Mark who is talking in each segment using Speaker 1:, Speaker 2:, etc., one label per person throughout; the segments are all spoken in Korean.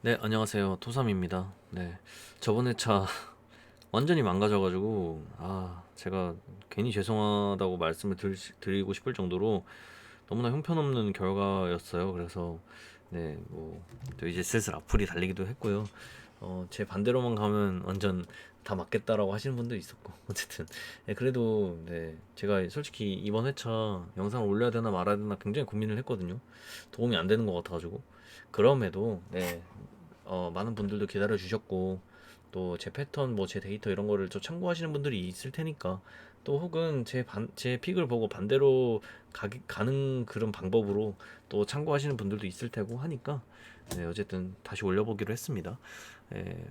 Speaker 1: 네, 안녕하세요. 토삼입니다. 네, 저번에 차 완전히 망가져가지고, 제가 괜히 죄송하다고 말씀을 드리고 싶을 정도로 너무나 형편없는 결과였어요. 그래서, 네, 또 이제 슬슬 악플이 달리기도 했고요. 제 반대로만 가면 완전 다 맞겠다라고 하시는 분도 있었고, 어쨌든. 네, 그래도, 네, 제가 솔직히 이번 회차 영상을 올려야 되나 말아야 되나 굉장히 고민을 했거든요. 도움이 안 되는 것 같아가지고. 그럼에도, 네, 많은 분들도 기다려 주셨고 또 제 패턴 제 데이터 이런 거를 좀 참고하시는 분들이 있을 테니까 또 혹은 제 픽을 보고 반대로 가는 그런 방법으로 또 참고하시는 분들도 있을 테고 하니까 네, 어쨌든 다시 올려보기로 했습니다. 예,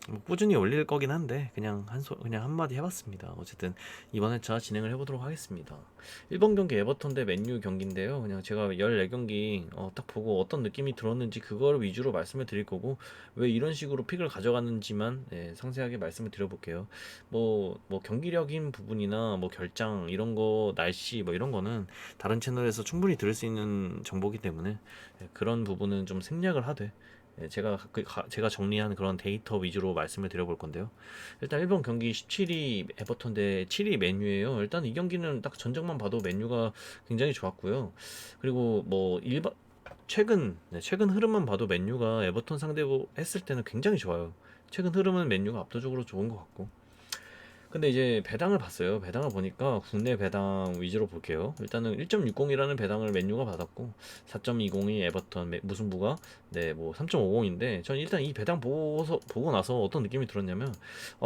Speaker 1: 뭐 꾸준히 올릴 거긴 한데 그냥 한마디 해봤습니다. 어쨌든 이번 회차 진행을 해보도록 하겠습니다. 1번 경기 에버턴 대 맨유 경기인데요. 그냥 제가 14경기 딱 보고 어떤 느낌이 들었는지 그걸 위주로 말씀을 드릴 거고 왜 이런 식으로 픽을 가져갔는지만 상세하게 말씀을 드려볼게요. 경기력인 부분이나 결장 이런 거 날씨 이런 거는 다른 채널에서 충분히 들을 수 있는 정보기 때문에 그런 부분은 좀 생략을 하되 제가 정리한 그런 데이터 위주로 말씀을 드려볼 건데요. 일단 1번 경기 17위 에버턴 대 7위 맨유예요. 일단 이 경기는 딱 전적만 봐도 맨유가 굉장히 좋았고요. 그리고 최근 흐름만 봐도 맨유가 에버턴 상대로 했을 때는 굉장히 좋아요. 최근 흐름은 맨유가 압도적으로 좋은 것 같고. 근데 이제 배당을 봤어요. 배당을 보니까 국내 배당 위주로 볼게요. 일단은 1.60이라는 배당을 맨유가 받았고 4.20이 에버턴 무승부가 3.50인데 전 일단 이 배당 보고 나서 어떤 느낌이 들었냐면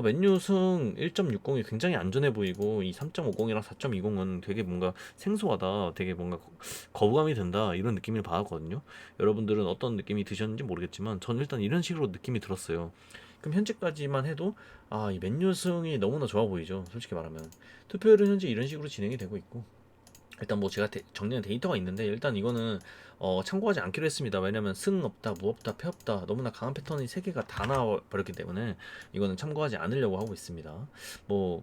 Speaker 1: 맨유 승 1.60이 굉장히 안전해 보이고 이 3.50이랑 4.20은 되게 뭔가 생소하다. 되게 뭔가 거부감이 든다. 이런 느낌을 받았거든요. 여러분들은 어떤 느낌이 드셨는지 모르겠지만 전 일단 이런 식으로 느낌이 들었어요. 그럼 현재까지만 해도 이 맨유 승이 너무나 좋아 보이죠. 솔직히 말하면 투표율은 현재 이런 식으로 진행이 되고 있고 일단 제가 정리한 데이터가 있는데 일단 이거는 참고하지 않기로 했습니다. 왜냐면 승 없다, 무 없다, 패 없다 너무나 강한 패턴이 세 개가 다 나와 버렸기 때문에 이거는 참고하지 않으려고 하고 있습니다.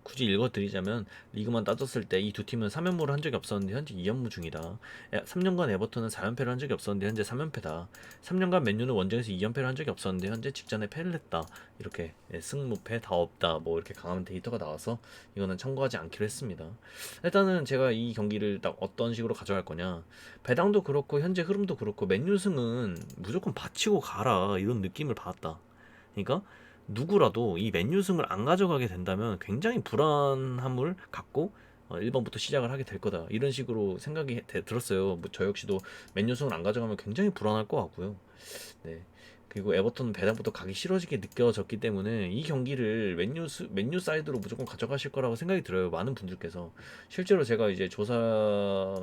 Speaker 1: 굳이 읽어드리자면 리그만 따졌을 때 이 두 팀은 3연무를 한 적이 없었는데 현재 2연무 중이다. 3년간 에버턴은 4연패를 한 적이 없었는데 현재 3연패다. 3년간 맨유는 원정에서 2연패를 한 적이 없었는데 현재 직전에 패를 했다. 이렇게 승무패 다 없다. 이렇게 강한 데이터가 나와서 이거는 참고하지 않기로 했습니다. 일단은 제가 이 경기를 딱 어떤 식으로 가져갈 거냐. 배당도 그렇고 현재 흐름도 그렇고 맨유승은 무조건 바치고 가라 이런 느낌을 받았다. 그러니까 누구라도 이 맨유승을 안 가져가게 된다면 굉장히 불안함을 갖고 1번부터 시작을 하게 될 거다. 이런 식으로 생각이 들었어요. 저 역시도 맨유승을 안 가져가면 굉장히 불안할 것 같고요. 네. 그리고 에버턴은 배당부터 가기 싫어지게 느껴졌기 때문에 이 경기를 맨유 사이드로 무조건 가져가실 거라고 생각이 들어요. 많은 분들께서. 실제로 제가 이제 조사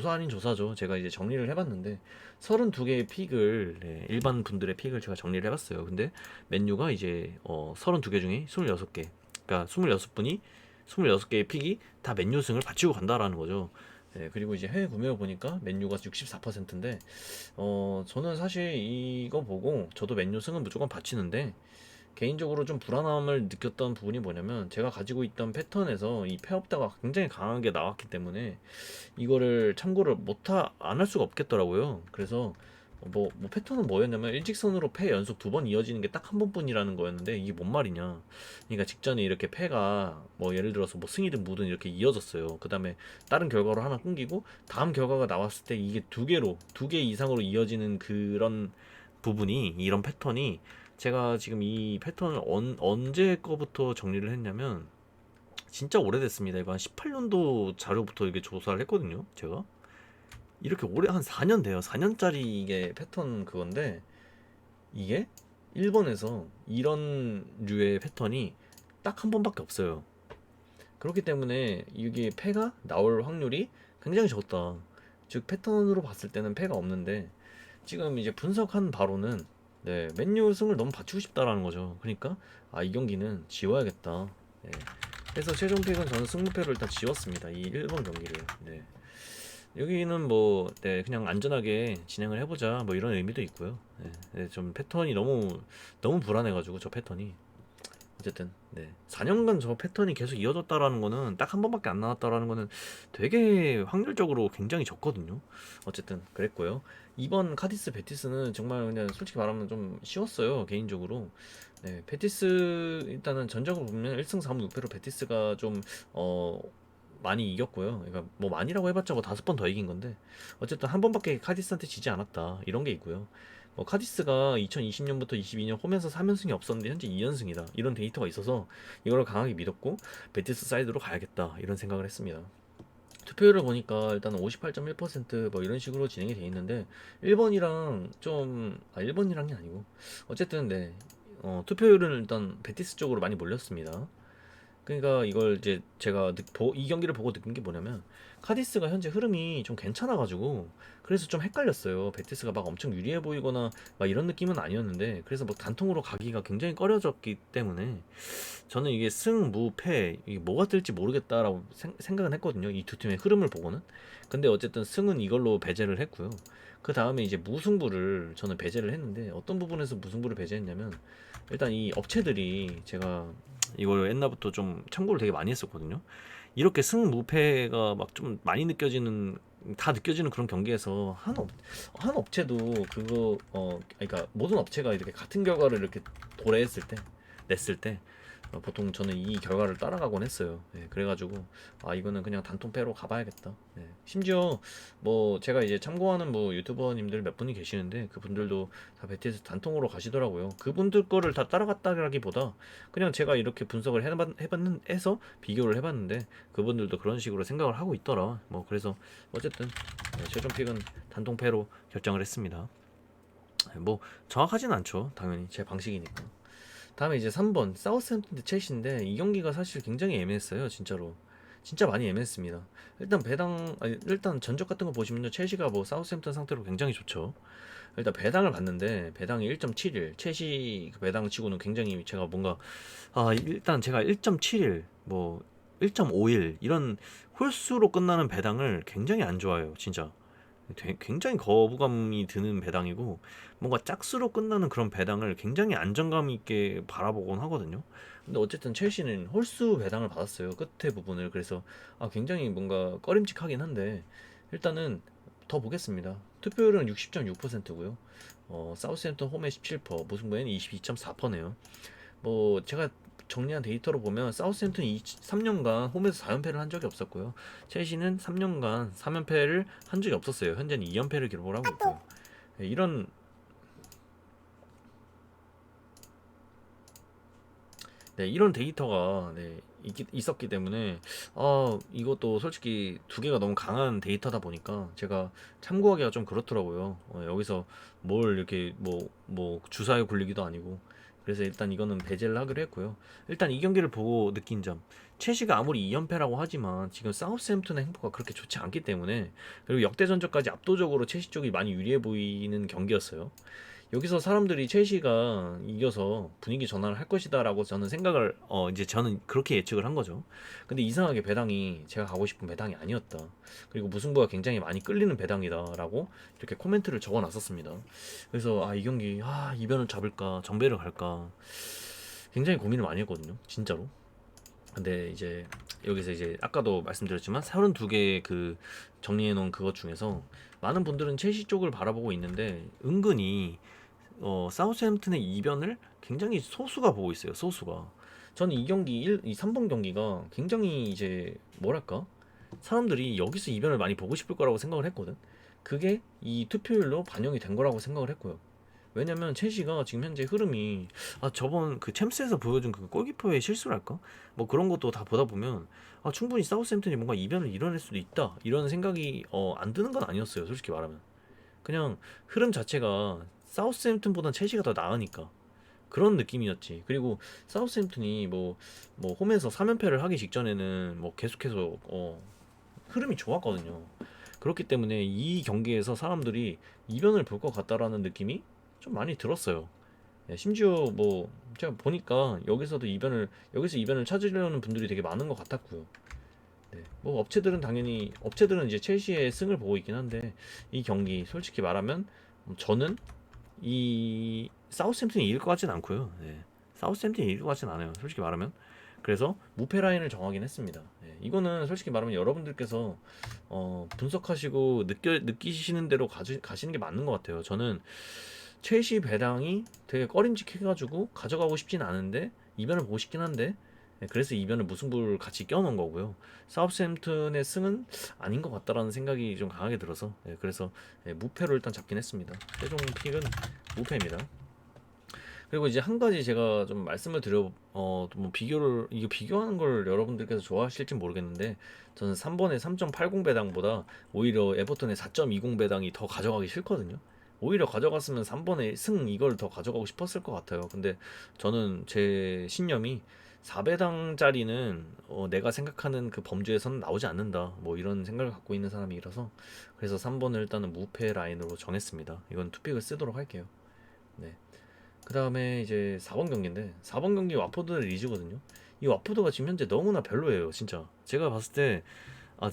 Speaker 1: 아닌 조사죠. 제가 이제 정리를 해봤는데 32개의 픽을, 일반 분들의 픽을 제가 정리를 해봤어요. 근데 맨유가 이제 32개 중에 26개. 그러니까 26분이 26개의 픽이 다 맨유승을 바치고 간다라는 거죠. 그리고 이제 해외 구매를 보니까 맨유가 64%인데 저는 사실 이거 보고 저도 맨유 승은 무조건 바치는데 개인적으로 좀 불안함을 느꼈던 부분이 뭐냐면 제가 가지고 있던 패턴에서 이 페업다가 굉장히 강하게 나왔기 때문에 이거를 참고를 안 할 수가 없겠더라고요. 그래서 패턴은 뭐였냐면 일직선으로 패 연속 2번 이어지는 게 딱 한 번뿐이라는 거였는데 이게 뭔 말이냐. 그러니까 직전에 이렇게 패가 예를 들어서 승이든 무든 이렇게 이어졌어요. 그 다음에 다른 결과로 하나 끊기고 다음 결과가 나왔을 때 이게 두 개 이상으로 이어지는 그런 부분이 이런 패턴이 제가 지금 이 패턴을 언제 거부터 정리를 했냐면 진짜 오래됐습니다. 이거 한 18년도 자료부터 이게 조사를 했거든요. 제가 이렇게 오래 한 4년 돼요. 4년짜리 이게 패턴 그건데 이게 일본에서 이런 류의 패턴이 딱 한 번밖에 없어요. 그렇기 때문에 이게 패가 나올 확률이 굉장히 적다. 즉 패턴으로 봤을 때는 패가 없는데 지금 이제 분석한 바로는 맨유 승을 너무 받치고 싶다라는 거죠. 그러니까 이 경기는 지워야겠다. 네. 그래서 최종 픽은 저는 승무패를 일단 지웠습니다. 이 1번 경기를. 네. 여기는 그냥 안전하게 진행을 해보자 이런 의미도 있고요. 좀 패턴이 너무 불안해가지고 저 패턴이 어쨌든 4년간 저 패턴이 계속 이어졌다라는 거는 딱 한 번밖에 안 나왔다라는 거는 되게 확률적으로 굉장히 적거든요. 어쨌든 그랬고요. 이번 카디스 베티스는 정말 그냥 솔직히 말하면 좀 쉬웠어요 개인적으로. 네, 베티스 일단은 전적으로 보면 1승 4무 6패로 베티스가 좀 어, 많이 이겼고요. 그러니까 뭐 많이라고 해봤자 뭐 5번 더 이긴 건데 어쨌든 한 번밖에 카디스한테 지지 않았다 이런 게 있고요. 카디스가 2020년부터 22년 홈에서 3연승이 없었는데 현재 2연승이다 이런 데이터가 있어서 이걸 강하게 믿었고 베티스 사이드로 가야겠다 이런 생각을 했습니다. 투표율을 보니까 일단은 58.1%뭐 이런 식으로 진행이 돼 있는데 1번이랑 좀 1번이랑이 아니고 어쨌든 네 투표율은 일단 베티스 쪽으로 많이 몰렸습니다. 그러니까 이걸 이제 제가 이 경기를 보고 느낀 게 뭐냐면 카디스가 현재 흐름이 좀 괜찮아가지고 그래서 좀 헷갈렸어요. 베티스가 막 엄청 유리해 보이거나 막 이런 느낌은 아니었는데 그래서 뭐 단통으로 가기가 굉장히 꺼려졌기 때문에 저는 이게 승, 무, 패 이게 뭐가 뜰지 모르겠다라고 생각은 했거든요. 이 두 팀의 흐름을 보고는. 근데 어쨌든 승은 이걸로 배제를 했고요. 그 다음에 이제 무승부를 저는 배제를 했는데 어떤 부분에서 무승부를 배제했냐면 일단 이 업체들이 제가 이걸 옛날부터 좀 참고를 되게 많이 했었거든요. 이렇게 승무패가 막 좀 많이 느껴지는 다 느껴지는 그런 경기에서 한 업체도 그거 그러니까 모든 업체가 이렇게 같은 결과를 이렇게 도래했을 때 냈을 때 보통 저는 이 결과를 따라가곤 했어요. 네, 그래가지고 이거는 그냥 단통패로 가봐야겠다. 네. 심지어 뭐 제가 이제 참고하는 뭐 유튜버님들 몇 분이 계시는데 그분들도 다 베티스 단통으로 가시더라고요. 그분들 거를 다 따라갔다기보다 그냥 제가 이렇게 분석을 해서 비교를 해봤는데 그분들도 그런 식으로 생각을 하고 있더라. 뭐 그래서 어쨌든 최종 픽은 단통패로 결정을 했습니다. 뭐 정확하진 않죠. 당연히 제 방식이니까. 다음에 이제 3번 사우스햄튼 대 첼시인데 이 경기가 사실 굉장히 애매했어요. 진짜로 진짜 많이 애매했습니다. 일단 전적 같은 거 보시면요 첼시가 뭐 사우스햄튼 상태로 굉장히 좋죠. 일단 배당을 봤는데 배당이 1.71 첼시 그 배당 치고는 굉장히 제가 뭔가 일단 제가 1.71 뭐 1.51 이런 홀수로 끝나는 배당을 굉장히 안 좋아해요 진짜. 굉장히 거부감이 드는 배당이고 뭔가 짝수로 끝나는 그런 배당을 굉장히 안정감 있게 바라보곤 하거든요. 근데 어쨌든 첼시는 홀수 배당을 받았어요. 끝에 부분을. 그래서 굉장히 뭔가 꺼림칙하긴 한데 일단은 더 보겠습니다. 투표율은 60.6%고요. 사우스햄튼 홈에 17%, 무승부에는 22.4%네요. 뭐 제가 정리한 데이터로 보면 사우스햄튼이 3년간 홈에서 4연패를 한 적이 없었고요. 첼시는 3년간 3연패를 한 적이 없었어요. 현재는 2연패를 기록을 하고 있고요. 네, 이런 데이터가 있었기 때문에 이것도 솔직히 두 개가 너무 강한 데이터다 보니까 제가 참고하기가 좀 그렇더라고요. 여기서 뭘 이렇게 뭐 주사에 굴리기도 아니고 그래서 일단 이거는 배제를 하기로 했고요. 일단 이 경기를 보고 느낀 점 첼시가 아무리 2연패라고 하지만 지금 사우스햄튼의 행보가 그렇게 좋지 않기 때문에 그리고 역대 전적까지 압도적으로 첼시 쪽이 많이 유리해 보이는 경기였어요. 여기서 사람들이 첼시가 이겨서 분위기 전환을 할 것이다라고 저는 생각을 이제 저는 그렇게 예측을 한 거죠. 근데 이상하게 배당이 제가 가고 싶은 배당이 아니었다. 그리고 무승부가 굉장히 많이 끌리는 배당이다라고 이렇게 코멘트를 적어 놨었습니다. 그래서 이 경기 이변을 잡을까 전배를 갈까 굉장히 고민을 많이 했거든요. 진짜로. 근데 이제 여기서 이제 아까도 말씀드렸지만 32개 그 정리해 놓은 그것 중에서 많은 분들은 첼시 쪽을 바라보고 있는데 은근히 사우스햄튼의 이변을 굉장히 소수가 보고 있어요. 소수가. 저는 이 3번 경기가 굉장히 이제 뭐랄까 사람들이 여기서 이변을 많이 보고 싶을 거라고 생각을 했거든. 그게 이 투표율로 반영이 된 거라고 생각을 했고요. 왜냐면 첼시가 지금 현재 흐름이 저번 그 챔스에서 보여준 그 골키퍼의 실수랄까? 뭐 그런 것도 다 보다 보면 충분히 사우스햄튼이 뭔가 이변을 이뤄낼 수도 있다 이런 생각이 안 드는 건 아니었어요. 솔직히 말하면 그냥 흐름 자체가 사우스햄튼보단 첼시가 더 나으니까 그런 느낌이었지. 그리고 사우스햄튼이 뭐 홈에서 3연패를 하기 직전에는 뭐 계속해서 흐름이 좋았거든요. 그렇기 때문에 이 경기에서 사람들이 이변을 볼 것 같다라는 느낌이 좀 많이 들었어요. 심지어 뭐 제가 보니까 여기서 이변을 찾으려는 분들이 되게 많은 것 같았고요. 네. 뭐 업체들은 이제 첼시의 승을 보고 있긴 한데 이 경기 솔직히 말하면 저는 이 사우스햄튼이 이길 것 같진 않고요. 네. 사우스햄튼이 이길 것 같진 않아요. 솔직히 말하면. 그래서 무패 라인을 정하긴 했습니다. 이거는 솔직히 말하면 여러분들께서 분석하시고 느끼시는 대로 가시는 게 맞는 것 같아요. 저는 첼시 배당이 되게 꺼림직해가지고 가져가고 싶진 않은데 이변을 보고 싶긴 한데, 그래서 이변을 무승부를 같이 껴놓은 거고요. 사우스햄튼의 승은 아닌 것 같다라는 생각이 좀 강하게 들어서, 그래서 무패로 일단 잡긴 했습니다. 최종 픽은 무패입니다. 그리고 이제 한 가지 제가 좀 말씀을 드려, 뭐 비교를, 이게 비교하는 걸 여러분들께서 좋아하실지 모르겠는데, 저는 3번의 3.80 배당보다 오히려 에버턴의 4.20 배당이 더 가져가기 싫거든요. 오히려 가져갔으면 3번의 승 이걸 더 가져가고 싶었을 것 같아요. 근데 저는 제 신념이 4배당짜리는 내가 생각하는 그 범주에서는 나오지 않는다, 뭐 이런 생각을 갖고 있는 사람이라서, 그래서 3번을 일단은 무패 라인으로 정했습니다. 이건 투픽을 쓰도록 할게요. 네. 그 다음에 이제 4번 경기인데, 4번 경기 와포드 대 리즈거든요. 이 와포드가 지금 현재 너무나 별로예요, 진짜. 제가 봤을 때,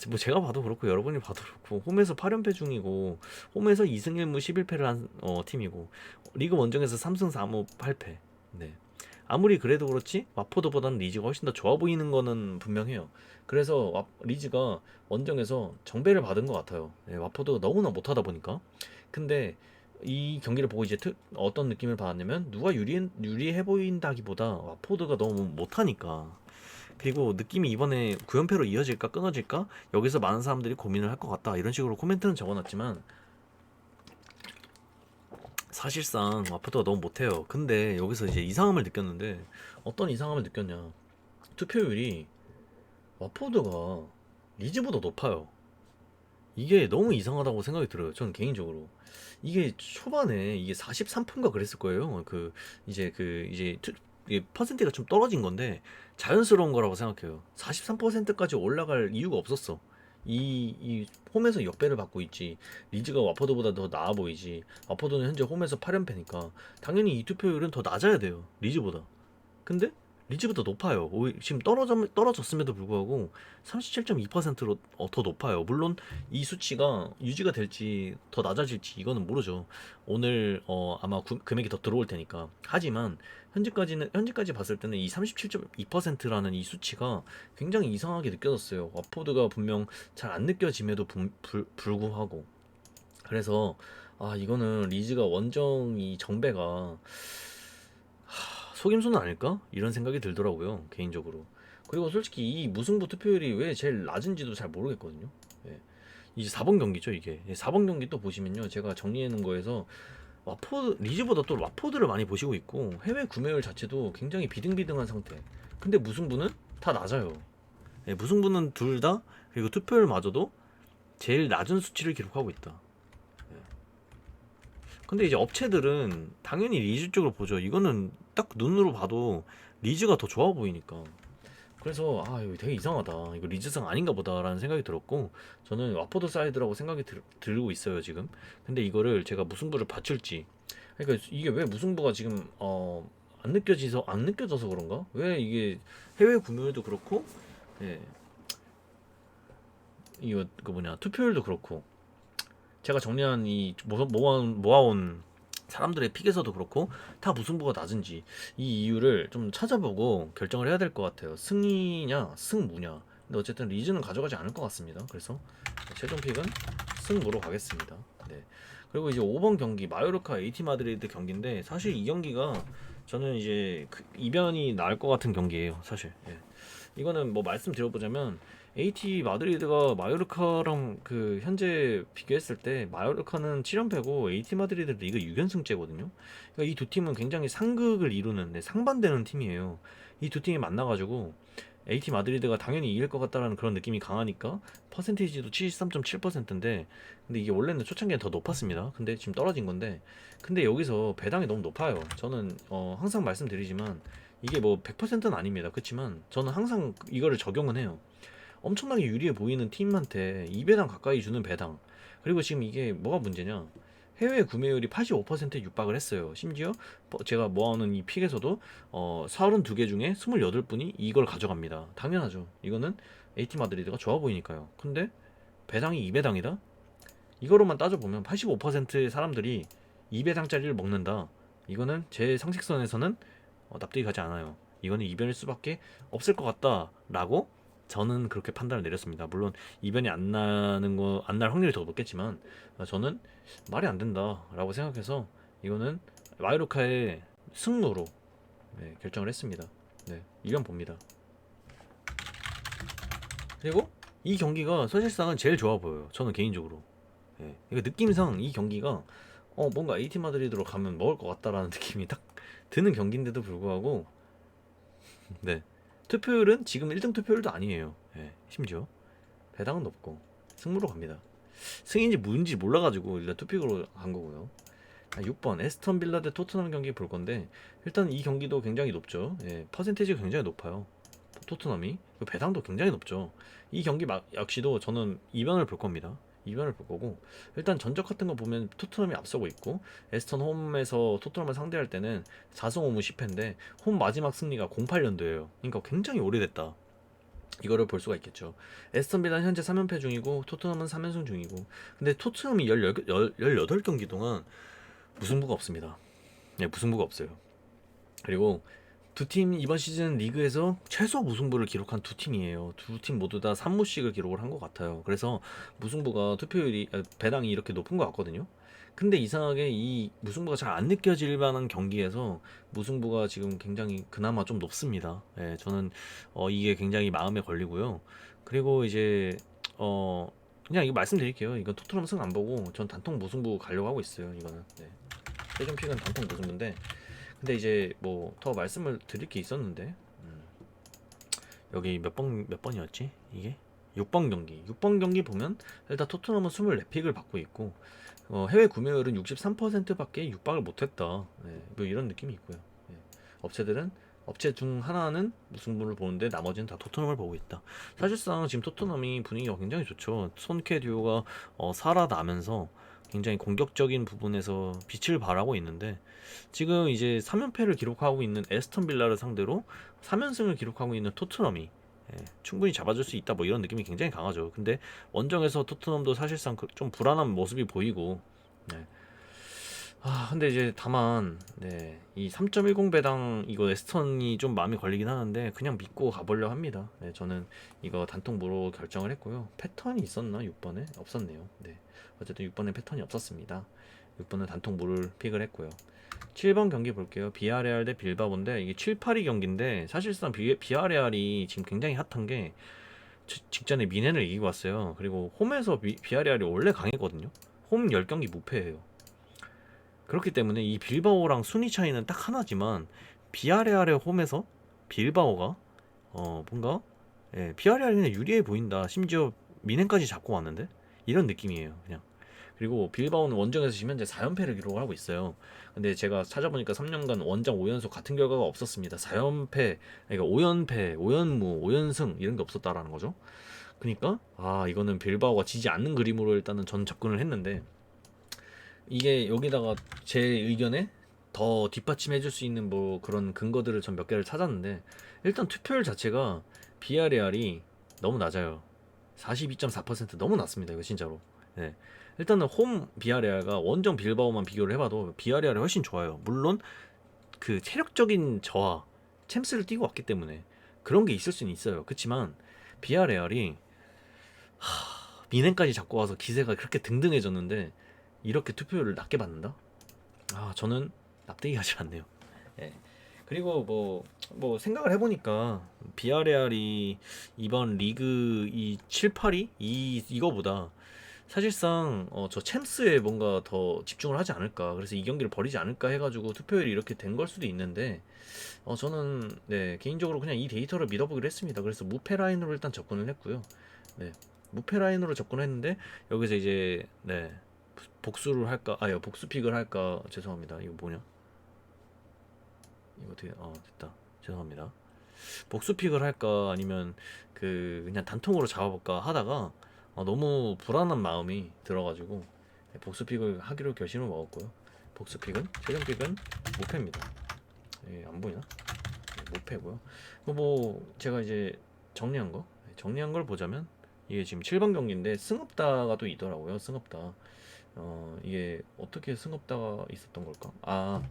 Speaker 1: 뭐 제가 봐도 그렇고 여러분이 봐도 그렇고, 홈에서 8연패 중이고, 홈에서 2승 1무 11패를 한 팀이고, 리그 원정에서 3승 4무 8패. 네. 아무리 그래도 그렇지 와포드보다는 리즈가 훨씬 더 좋아 보이는 거는 분명해요. 그래서 리즈가 원정에서 정배를 받은 것 같아요. 와포드가 너무나 못하다 보니까. 근데 이 경기를 보고 이제 어떤 느낌을 받았냐면, 누가 유리해 보인다기보다 와포드가 너무 못하니까. 그리고 느낌이 이번에 9연패로 이어질까 끊어질까 여기서 많은 사람들이 고민을 할 것 같다, 이런 식으로 코멘트는 적어놨지만, 사실상 와포드가 너무 못해요. 근데 여기서 이제 이상함을 느꼈는데, 어떤 이상함을 느꼈냐, 투표율이 와포드가 리즈보다 높아요. 이게 너무 이상하다고 생각이 들어요. 저는 개인적으로. 이게 초반에 이게 43%인가 그랬을 거예요. 이게 퍼센트가 좀 떨어진 건데 자연스러운 거라고 생각해요. 43%까지 올라갈 이유가 없었어. 이 홈에서 역배를 받고 있지. 리즈가 와포드보다 더 나아 보이지. 와포드는 현재 홈에서 8연패니까 당연히 이 투표율은 더 낮아야 돼요, 리즈보다. 근데 리즈보다 높아요. 지금 떨어졌음에도 불구하고 37.2%로 더 높아요. 물론 이 수치가 유지가 될지 더 낮아질지 이거는 모르죠. 오늘 아마 금액이 더 들어올 테니까. 하지만 현재까지 봤을 때는 이 37.2%라는 이 수치가 굉장히 이상하게 느껴졌어요. 와포드가 분명 잘 안 느껴짐에도 불구하고. 그래서 이거는 리즈가 원정이 정배가 속임수는 아닐까? 이런 생각이 들더라고요, 개인적으로. 그리고 솔직히 이 무승부 투표율이 왜 제일 낮은지도 잘 모르겠거든요. 예. 이제 4번 경기죠, 이게. 4번 경기 또 보시면요, 제가 정리해 놓은 거에서 리즈보다 또 와포드를 많이 보시고 있고, 해외 구매율 자체도 굉장히 비등비등한 상태. 근데 무승부는 다 낮아요. 무승부는 둘 다, 그리고 투표율마저도 제일 낮은 수치를 기록하고 있다. 근데 이제 업체들은 당연히 리즈 쪽으로 보죠. 이거는 딱 눈으로 봐도 리즈가 더 좋아 보이니까. 그래서 이거 되게 이상하다, 이거 리즈상 아닌가 보다라는 생각이 들었고, 저는 와포드 사이드라고 생각이 들고 있어요 지금. 근데 이거를 제가 무승부를 받칠지, 그러니까 이게 왜 무승부가 지금 안 느껴져서 그런가? 왜 이게 해외 구매율도 그렇고, 예, 이거 그 뭐냐 투표율도 그렇고, 제가 정리한 이 모아온 사람들의 픽에서도 그렇고 다 무승부가 낮은지, 이 이유를 좀 찾아보고 결정을 해야 될 것 같아요. 승이냐 승무냐. 근데 어쨌든 리즈는 가져가지 않을 것 같습니다. 그래서 최종 픽은 승무로 가겠습니다. 네. 그리고 이제 5번 경기 마요르카 AT 마드리드 경기인데, 사실 이 경기가 저는 이제 이변이 나을 것 같은 경기예요, 사실. 이거는 뭐 말씀드려보자면, AT 마드리드가 마요르카랑 그 현재 비교했을 때 마요르카는 7연패고 AT 마드리드 리그 6연승째거든요. 그러니까 이 두 팀은 굉장히 상극을 이루는, 상반되는 팀이에요. 이 두 팀이 만나가지고 AT 마드리드가 당연히 이길 것 같다라는 그런 느낌이 강하니까 퍼센테이지도 73.7%인데, 근데 이게 원래는 초창기에 더 높았습니다. 근데 지금 떨어진 건데, 근데 여기서 배당이 너무 높아요. 저는 항상 말씀드리지만 이게 뭐 100%는 아닙니다. 그렇지만 저는 항상 이거를 적용은 해요. 엄청나게 유리해 보이는 팀한테 2배당 가까이 주는 배당. 그리고 지금 이게 뭐가 문제냐, 해외 구매율이 85%에 육박을 했어요. 심지어 제가 모아오는 이 픽에서도 32개 중에 28분이 이걸 가져갑니다. 당연하죠. 이거는 AT 마드리드가 좋아 보이니까요. 근데 배당이 2배당이다? 이거로만 따져보면 85%의 사람들이 2배당짜리를 먹는다. 이거는 제 상식선에서는 납득이 가지 않아요. 이거는 이변일 수밖에 없을 것 같다라고 저는 그렇게 판단을 내렸습니다. 물론 이변이 안 날 확률이 더 높겠지만 저는 말이 안 된다라고 생각해서 이거는 마요르카의 승로로 네, 결정을 했습니다. 네, 이변 봅니다. 그리고 이 경기가 사실상은 제일 좋아 보여요. 저는 개인적으로. 예. 그러니까 느낌상 이 경기가 뭔가 AT 마드리드로 가면 먹을 것 같다라는 느낌이 딱 드는 경기인데도 불구하고 네. 투표율은 지금 1등 투표율도 아니에요. 예. 심지어 배당은 높고 승부로 갑니다. 승인지 무인지 몰라가지고 일단 투픽으로 간 거고요. 6번 에스턴 빌라 대 토트넘 경기 볼 건데 일단 이 경기도 굉장히 높죠. 예, 퍼센테이지가 굉장히 높아요. 토트넘이 배당도 굉장히 높죠. 이 경기 역시도 저는 이변을 볼 겁니다. 이변을 볼 거고 일단 전적 같은 거 보면 토트넘이 앞서고 있고 에스턴 홈에서 토트넘을 상대할 때는 4승 5무 10패인데 홈 마지막 승리가 08년도예요. 그러니까 굉장히 오래됐다. 이거를 볼 수가 있겠죠. 에스턴 빌라는 현재 3연패 중이고 토트넘은 3연승 중이고 근데 토트넘이 18경기 동안 무승부가 없습니다. 네, 무승부가 없어요. 그리고 두 팀 이번 시즌 리그에서 최소 무승부를 기록한 두 팀이에요. 두 팀 모두 다 3무씩을 기록을 한 것 같아요. 그래서 무승부가 배당이 이렇게 높은 것 같거든요. 근데 이상하게 이 무승부가 잘 안 느껴질 만한 경기에서 무승부가 지금 굉장히 그나마 좀 높습니다. 예, 저는 이게 굉장히 마음에 걸리고요. 그리고 이제 그냥 이거 말씀드릴게요. 이건 토트넘 승 안 보고 전 단통 무승부 가려고 하고 있어요. 이거는 네. 최종 픽은 단통 무승부인데 근데 이제 뭐 더 말씀을 드릴 게 있었는데 여기 몇 번이었지? 이게 6번 경기. 6번 경기 보면 일단 토트넘은 24픽을 받고 있고 해외 구매율은 63%밖에 육박을 못했다. 네, 뭐 이런 느낌이 있고요. 네. 업체 중 하나는 무승부를 보는데 나머지는 다 토트넘을 보고 있다. 사실상 지금 토트넘이 분위기가 굉장히 좋죠. 손케 듀오가 살아나면서 굉장히 공격적인 부분에서 빛을 발하고 있는데 지금 이제 3연패를 기록하고 있는 에스턴 빌라를 상대로 3연승을 기록하고 있는 토트넘이 충분히 잡아줄 수 있다 뭐 이런 느낌이 굉장히 강하죠. 근데 원정에서 토트넘도 사실상 좀 불안한 모습이 보이고 네. 근데 이제 다만 이 3.10 배당 이거 에스턴이 좀 마음이 걸리긴 하는데 그냥 믿고 가보려 합니다. 네, 저는 이거 단통보로 결정을 했고요. 패턴이 있었나 6번에? 없었네요. 네. 어쨌든 6번에 패턴이 없었습니다. 6번은 단통보를 픽을 했고요. 7번 경기 볼게요. 비아레알 대 빌바오인데 이게 7-8위 경기인데 사실상 비아레알이 지금 굉장히 핫한 게 직전에 미넨을 이기고 왔어요. 그리고 홈에서 비아레알이 원래 강했거든요. 홈 10경기 무패예요. 그렇기 때문에 이 빌바오랑 순위 차이는 딱 하나지만 비아레알의 홈에서 빌바오가 뭔가 비아레알이 그냥 유리해 보인다. 심지어 미넨까지 잡고 왔는데 이런 느낌이에요. 그냥. 그리고 빌바오는 원정에서 지금 현재 4연패를 기록을 하고 있어요. 근데 제가 찾아보니까 3년간 원정 5연속 같은 결과가 없었습니다. 4연패, 그러니까 5연패, 5연무, 5연승 이런 게 없었다라는 거죠. 그러니까 이거는 빌바오가 지지 않는 그림으로 일단은 전 접근을 했는데 이게 여기다가 제 의견에 더 뒷받침해줄 수 있는 뭐 그런 근거들을 전 몇 개를 찾았는데 일단 투표율 자체가 비아레알이 너무 낮아요. 42.4% 너무 낮습니다. 이거 진짜로. 네. 일단은 홈 비아레알과 원정 빌바오만 비교를 해봐도 비아레알이 훨씬 좋아요. 물론 그 체력적인 저하, 챔스를 뛰고 왔기 때문에 그런 게 있을 수는 있어요. 그렇지만 비아레알이 미넨까지 잡고 와서 기세가 그렇게 등등해졌는데 이렇게 투표율을 낮게 받는다? 저는 납득이 가지 않네요. 예. 그리고 뭐 생각을 해보니까 비아레알이 이번 리그 이 7, 8위 이거보다 사실상 저 챔스에 뭔가 더 집중을 하지 않을까 그래서 이 경기를 버리지 않을까 해가지고 투표율이 이렇게 된 걸 수도 있는데 저는 개인적으로 그냥 이 데이터를 믿어보기로 했습니다. 그래서 무패 라인으로 일단 접근을 했고요. 무패 라인으로 접근을 했는데 여기서 이제 복수를 할까 복수픽을 할까 죄송합니다. 이거 뭐냐 이거 어떻게 됐다 죄송합니다. 복수픽을 할까 아니면 그냥 단통으로 잡아볼까 하다가 너무 불안한 마음이 들어가지고 복수픽을 하기로 결심을 먹었고요. 복수픽은 최종픽은 무패입니다. 안 보이나? 무패고요. 뭐 제가 이제 정리한 걸 보자면 이게 지금 7번 경기인데 승업다가 또 있더라고요. 승업다 이게 어떻게 승업다가 있었던 걸까?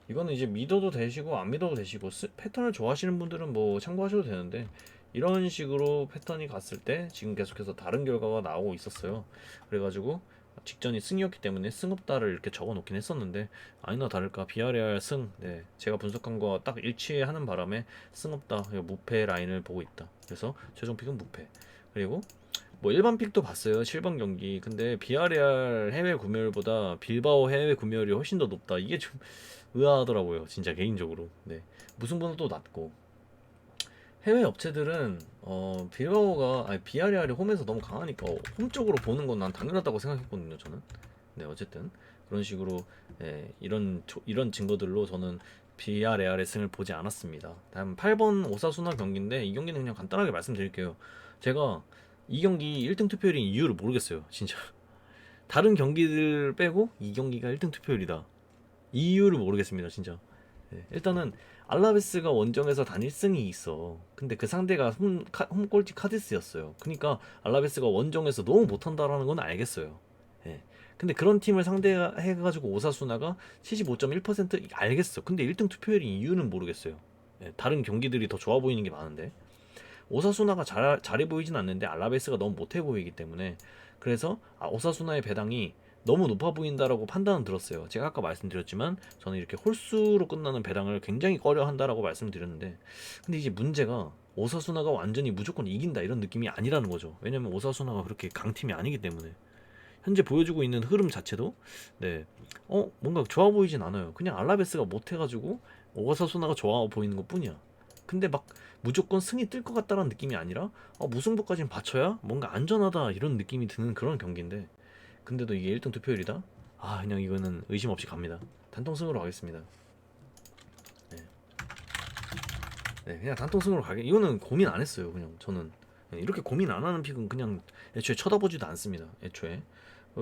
Speaker 1: 이거는 이제 믿어도 되시고 안 믿어도 되시고 패턴을 좋아하시는 분들은 뭐 참고하셔도 되는데, 이런 식으로 패턴이 갔을 때 지금 계속해서 다른 결과가 나오고 있었어요. 그래가지고 직전이 승이었기 때문에 승업다를 이렇게 적어 놓긴 했었는데, 아니나 다를까 비아레알 승, 네, 제가 분석한 거 딱 일치하는 바람에 승업다 무패 라인을 보고 있다. 그래서 최종 픽은 무패. 그리고 뭐 일반 픽도 봤어요. 7번 경기. 근데 비아레알 해외 구매율보다 빌바오 해외 구매율이 훨씬 더 높다. 이게 좀 의아하더라고요. 진짜 개인적으로. 네. 무승부도 낮고. 해외 업체들은 빌바오가 아니 비아레알이 홈에서 너무 강하니까 홈 쪽으로 보는 건 난 당연하다고 생각했거든요. 저는. 네, 어쨌든 그런 식으로 이런 증거들로 저는 비아레알의 승을 보지 않았습니다. 다음 8번 오사수나 경기인데, 이 경기는 그냥 간단하게 말씀드릴게요. 제가 이 경기 1등 투표율인 이유를 모르겠어요. 진짜. 다른 경기들 빼고 이 경기가 1등 투표율이다. 이유를 모르겠습니다. 진짜. 네, 일단은 알라베스가 원정에서 단 1승이 있어. 근데 그 상대가 홈꼴찌 카디스였어요. 그러니까 알라베스가 원정에서 너무 못한다라는 건 알겠어요. 예. 근데 그런 팀을 상대해가지고 오사수나가 75.1% 알겠어. 근데 1등 투표율인 이유는 모르겠어요. 예, 다른 경기들이 더 좋아 보이는 게 많은데, 오사수나가 잘해 보이진 않는데 알라베스가 너무 못해 보이기 때문에, 그래서 오사수나의 배당이 너무 높아 보인다라고 판단은 들었어요. 제가 아까 말씀드렸지만 저는 이렇게 홀수로 끝나는 배당을 굉장히 꺼려한다라고 말씀드렸는데, 근데 이제 문제가 오사수나가 완전히 무조건 이긴다 이런 느낌이 아니라는 거죠. 왜냐면 오사수나가 그렇게 강팀이 아니기 때문에 현재 보여주고 있는 흐름 자체도, 네, 뭔가 좋아 보이진 않아요. 그냥 알라베스가 못해가지고 오사수나가 좋아 보이는 것 뿐이야. 근데 막 무조건 승이 뜰 것 같다는 느낌이 아니라 무승부까지는 받쳐야 뭔가 안전하다 이런 느낌이 드는 그런 경기인데, 근데도 이게 1등 투표율이다? 그냥 이거는 의심 없이 갑니다. 단통승으로 가겠습니다. 네. 네, 그냥 단통승으로 가게. 이거는 고민 안 했어요. 그냥 저는 이렇게 고민 안 하는 픽은 그냥 애초에 쳐다보지도 않습니다. 애초에.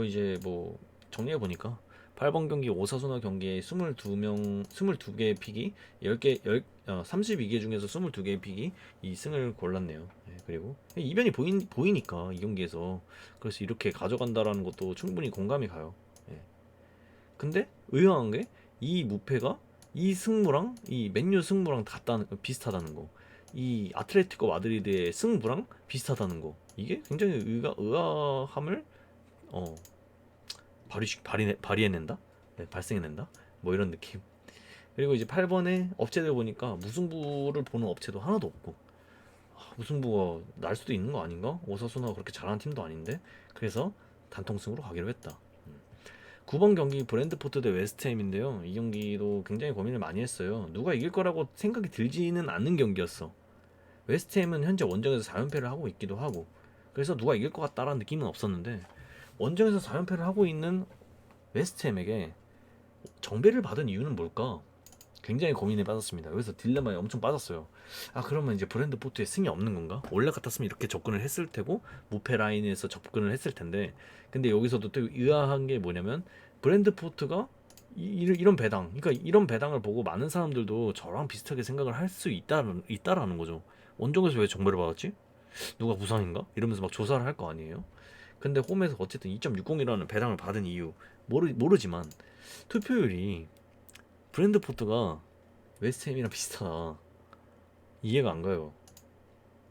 Speaker 1: 이제 뭐 정리해 보니까 8번 경기 오사수나 경기에 22개 픽이 32개 중에서 22개의 픽이 이 승을 골랐네요. 네, 그리고 이변이 보이니까 이 경기에서, 그래서 이렇게 가져간다라는 것도 충분히 공감이 가요. 예. 근데 의아한 게 이 무패가 이 승무랑 이 맨유 승무랑 비슷하다는 거, 이 아틀레티코 마드리드의 승부랑 비슷하다는 거, 이게 굉장히 의아함을 어, 발휘해낸다? 네, 발생해낸다? 뭐 이런 느낌. 그리고 이제 8번에 업체들 보니까 무승부를 보는 업체도 하나도 없고, 무승부가 날 수도 있는 거 아닌가? 오사수나가 그렇게 잘하는 팀도 아닌데. 그래서 단통승으로 가기로 했다. 9번 경기 브랜드포트 대 웨스트햄인데요. 이 경기도 굉장히 고민을 많이 했어요. 누가 이길 거라고 생각이 들지는 않는 경기였어. 웨스트햄은 현재 원정에서 4연패를 하고 있기도 하고, 그래서 누가 이길 것 같다라는 느낌은 없었는데, 원정에서 4연패를 하고 있는 웨스트햄에게 정배를 받은 이유는 뭘까? 굉장히 고민에 빠졌습니다. 여기서 딜레마에 엄청 빠졌어요. 그러면 이제 브랜드 포트에 승이 없는 건가? 원래 같았으면 이렇게 접근을 했을 테고 무패 라인에서 접근을 했을 텐데, 근데 여기서도 또 의아한 게 뭐냐면, 브랜드 포트가 이런 배당, 그러니까 이런 배당을 보고 많은 사람들도 저랑 비슷하게 생각을 할 수 있다라는 거죠. 원정에서 왜 정배를 받았지? 누가 부상인가? 이러면서 막 조사를 할 거 아니에요? 근데 홈에서 어쨌든 2.60이라는 배당을 받은 이유 모르지만, 투표율이 브랜드포트가 웨스트햄이랑 비슷하다. 이해가 안 가요.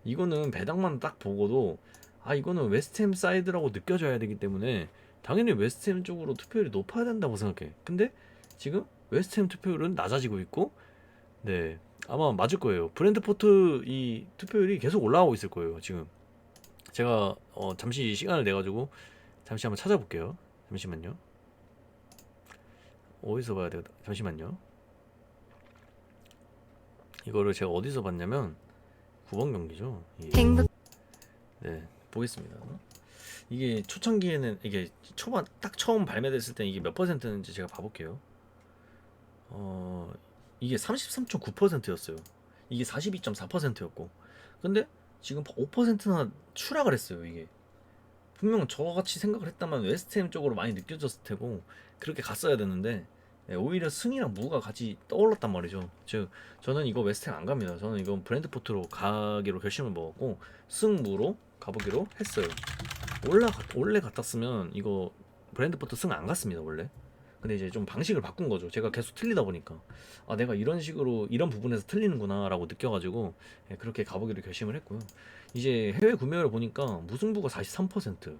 Speaker 1: 이거는 배당만 딱 보고도 이거는 웨스트햄 사이드라고 느껴져야 되기 때문에 당연히 웨스트햄 쪽으로 투표율이 높아야 된다고 생각해. 근데 지금 웨스트햄 투표율은 낮아지고 있고, 네, 아마 맞을 거예요. 브랜드포트 이 투표율이 계속 올라가고 있을 거예요. 지금 제가 잠시 시간을 내 가지고 잠시 한번 찾아볼게요. 잠시만요. 어디서 봐야 돼요? 잠시만요. 이거를 제가 어디서 봤냐면 9번 경기죠. 네, 보겠습니다. 이게 초창기에는, 이게 초반 딱 처음 발매됐을 때 이게 몇 퍼센트인지 제가 봐볼게요. 이게 33.9%였어요. 이게 42.4%였고, 근데 지금 5%나 추락을 했어요. 이게 분명 저같이 생각을 했다면 웨스트햄 쪽으로 많이 느껴졌을 테고 그렇게 갔어야 되는데, 오히려 승이랑 무가 같이 떠올랐단 말이죠. 즉 저는 이거 웨스트햄 안 갑니다. 저는 이건 브랜드포트로 가기로 결심을 먹었고 승무로 가보기로 했어요. 원래 같았으면 이거 브랜드포트 승 안 갔습니다 원래. 근데 이제 좀 방식을 바꾼 거죠. 제가 계속 틀리다 보니까 아 내가 이런 식으로 이런 부분에서 틀리는구나라고 느껴가지고 예, 그렇게 가보기로 결심을 했고요. 이제 해외 구매율을 보니까 무승부가 43%,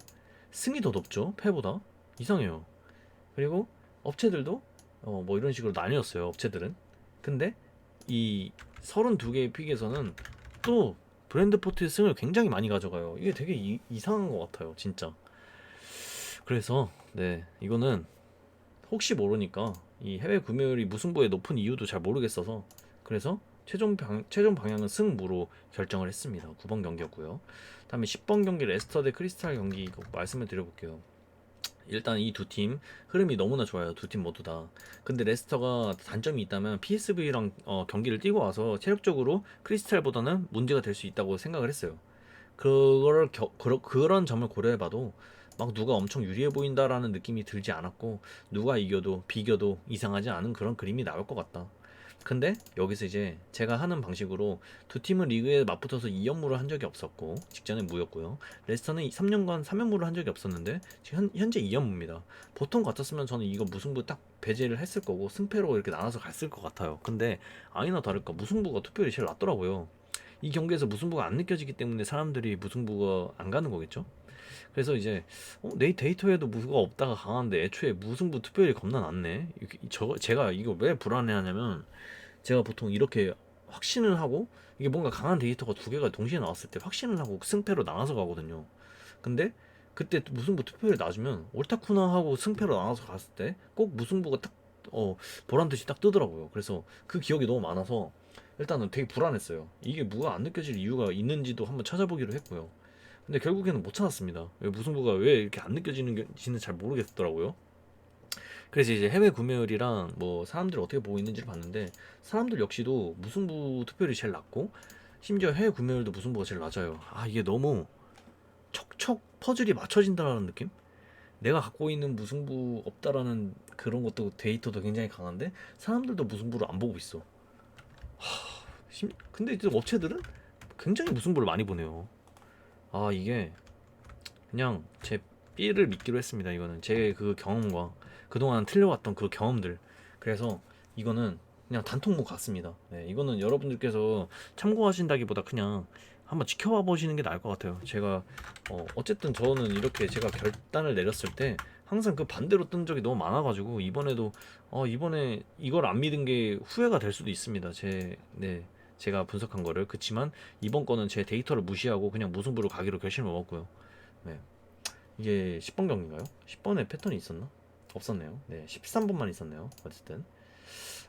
Speaker 1: 승이 더 높죠 패보다. 이상해요. 그리고 업체들도 뭐 이런 식으로 나뉘었어요 업체들은. 근데 이 32개의 픽에서는 또 브랜드 포트의 승을 굉장히 많이 가져가요. 이게 되게 이상한 것 같아요 진짜. 그래서 네 이거는 혹시 모르니까 이 해외 구매율이 무승부에 높은 이유도 잘 모르겠어서 그래서 최종 방향은 승무로 결정을 했습니다. 9번 경기였고요. 다음에 10번 경기 레스터 대 크리스탈 경기 이거 말씀을 드려볼게요. 일단 이 두 팀 흐름이 너무나 좋아요. 두 팀 모두 다. 근데 레스터가 단점이 있다면 PSV랑 경기를 뛰고 와서 체력적으로 크리스탈보다는 문제가 될 수 있다고 생각을 했어요. 그런 점을 고려해봐도 막 누가 엄청 유리해 보인다라는 느낌이 들지 않았고 누가 이겨도 비겨도 이상하지 않은 그런 그림이 나올 것 같다. 근데 여기서 이제 제가 하는 방식으로 두 팀은 리그에 맞붙어서 2연무를 한 적이 없었고 직전에 무였고요. 레스터는 3년간 3연무를 한 적이 없었는데 지금 현재 2연무입니다. 보통 같았으면 저는 이거 무승부 딱 배제를 했을 거고 승패로 이렇게 나눠서 갔을 것 같아요. 근데 아니나 다를까 무승부가 투표율이 제일 낮더라고요. 이 경기에서 무승부가 안 느껴지기 때문에 사람들이 무승부가 안 가는 거겠죠? 그래서 이제 내 데이터에도 무수가 없다가 강한데 애초에 무승부 투표율이 겁나 낮네. 제가 이거 왜 불안해하냐면 제가 보통 이렇게 확신을 하고 이게 뭔가 강한 데이터가 두 개가 동시에 나왔을 때 확신을 하고 승패로 나눠서 가거든요. 근데 그때 무승부 투표율이 낮으면 옳다쿠나 하고 승패로 나눠서 갔을 때 꼭 무승부가 딱 보란 듯이 딱 뜨더라고요. 그래서 그 기억이 너무 많아서 일단은 되게 불안했어요. 이게 무가 안 느껴질 이유가 있는지도 한번 찾아보기로 했고요. 근데 결국에는 못 찾았습니다. 왜 무승부가 왜 이렇게 안 느껴지는지는 잘 모르겠더라고요. 그래서 이제 해외 구매율이랑 뭐 사람들이 어떻게 보고 있는지를 봤는데 사람들 역시도 무승부 투표율이 제일 낮고 심지어 해외 구매율도 무승부가 제일 낮아요. 아 이게 너무 척척 퍼즐이 맞춰진다라는 느낌? 내가 갖고 있는 무승부 없다라는 그런 것도 데이터도 굉장히 강한데 사람들도 무승부를 안 보고 있어. 근데 이제 업체들은 굉장히 무승부를 많이 보네요. 아 이게 그냥 제 B를 믿기로 했습니다. 이거는 제 그 경험과 그동안 틀려왔던 그 경험들. 그래서 이거는 그냥 단통목 같습니다. 네, 이거는 여러분들께서 참고하신다기보다 그냥 한번 지켜봐 보시는 게 나을 것 같아요. 제가 어쨌든 저는 이렇게 제가 결단을 내렸을 때 항상 그 반대로 뜬 적이 너무 많아가지고 이번에도 이번에 이걸 안 믿은 게 후회가 될 수도 있습니다. 제가 분석한 거를. 그치만 이번 거는 제 데이터를 무시하고 그냥 무승부로 가기로 결심을 먹었고요. 네. 이게 10번 경기인가요? 10번에 패턴이 있었나? 없었네요. 네, 13번만 있었네요. 어쨌든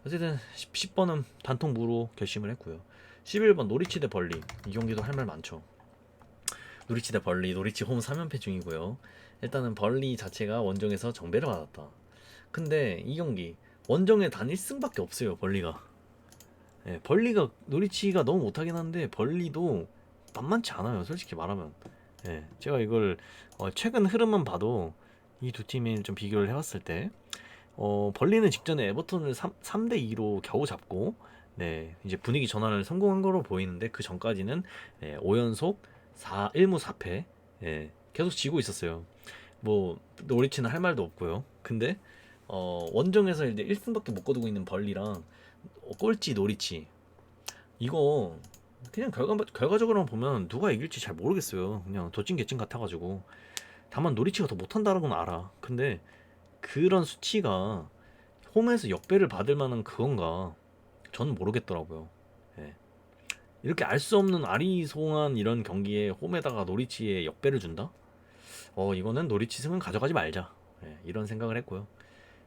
Speaker 1: 10번은 단통 무로 결심을 했고요. 11번 노리치 대 벌리. 이 경기도 할 말 많죠. 노리치 대 벌리, 노리치 홈 3연패 중이고요. 일단은 벌리 자체가 원정에서 정배를 받았다. 근데 이 경기 원정에 단 1승밖에 없어요. 벌리가. 네, 벌리가 노리치가 너무 못하긴 한데 벌리도 만만치 않아요. 솔직히 말하면. 예, 제가 이걸 최근 흐름만 봐도 이 두 팀이 좀 비교를 해봤을 때 벌리는 직전에 에버턴을 3대 2로 겨우 잡고 네, 이제 분위기 전환을 성공한 거로 보이는데 그 전까지는 5연속 1무 4패 계속 지고 있었어요. 뭐 노리치는 할 말도 없고요. 근데 원정에서 이제 1승밖에 못 거두고 있는 벌리랑 꼴찌 노리치 이거 그냥 결과적으로만 보면 누가 이길지 잘 모르겠어요. 그냥 도찐개찐 같아가지고. 다만 노리치가 더 못한다는 건 알아. 근데 그런 수치가 홈에서 역배를 받을 만한 그건가? 저는 모르겠더라고요. 예. 이렇게 알 수 없는 아리송한 이런 경기에 홈에다가 노리치에 역배를 준다? 이거는 노리치 승은 가져가지 말자. 예, 이런 생각을 했고요.